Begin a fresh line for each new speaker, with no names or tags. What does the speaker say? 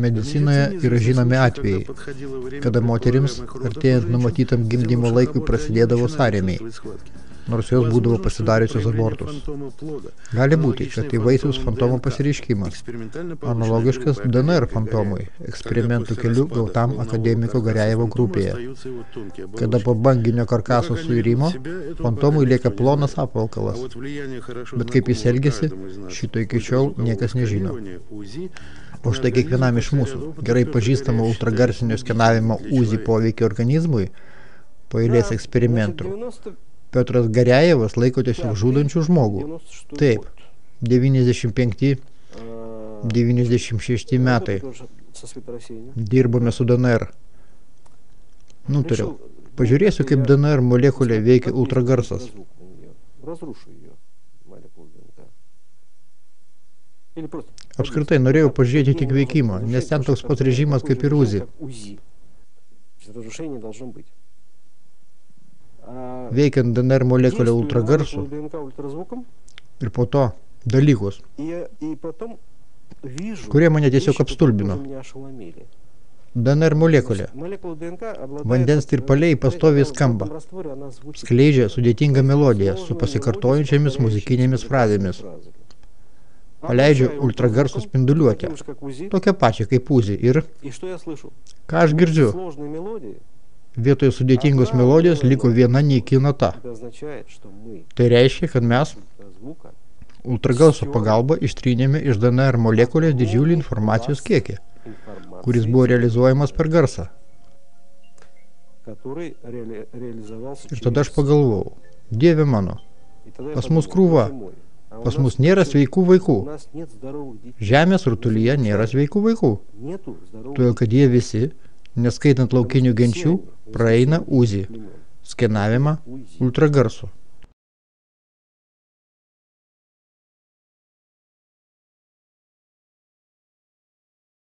Medicinoje yra žinomi atvejai, kada moterims, artėjant numatytam gimdymo laikui, prasidėdavo sąrėmiai, nors jos būdavo pasidariusios abortus. Gali būti, kad tai vaisiaus fantomo pasireiškimas, analogiškas DNR fantomui, eksperimentų keliu gautam akademiko Gariajevo grupėje. Kada po banginio karkaso suirimo, fantomui lieka plonas apvalkalas, bet kaip jis elgiasi, šito iki šiol niekas nežino. O štai kiekvienam iš mūsų gerai pažįstamo ultragarsinio skenavimo UZI poveikio organizmui po eilės eksperimentų Piotras Gariajevas laiko tiesiog žudančių žmogų. Taip, 95-96 metai. Dirbome su DNR. Nutariau, pažiūrėsiu, kaip DNR molekulė veikia ultragarsas. Apskritai norėjau pažiūrėti tik veikimą, nes ten toks pats režimas kaip ir UZI. Veikiant DNR molekulę ultragarsu ir po to dalykus, kurie mane tiesiog apstulbino. DNR molekulė. Vandens tirpaliai pastoviai skamba. Skleidžia sudėtingą melodiją su pasikartojančiamis muzikinėmis frazėmis. Paleidžia ultragarso spinduliuotę, tokią pačią kaip UZI. Ir ką aš girdžiu? Vietoje sudėtingos melodijos liko viena nyki nata. Tai reiškia, kad mes ultragarso pagalba ištrynėme iš DNR molekulės didžiulį informacijos kiekį, kuris buvo realizuojamas per garsą. Ir tada aš pagalvojau, Dieve mano, pas mus krūva, pas mus nėra sveikų vaikų. Žemės rutulyje nėra sveikų vaikų. Todėl, kad jie visi, neskaitant laukinių genčių, praeina UZI, skenavimą ultragarsu.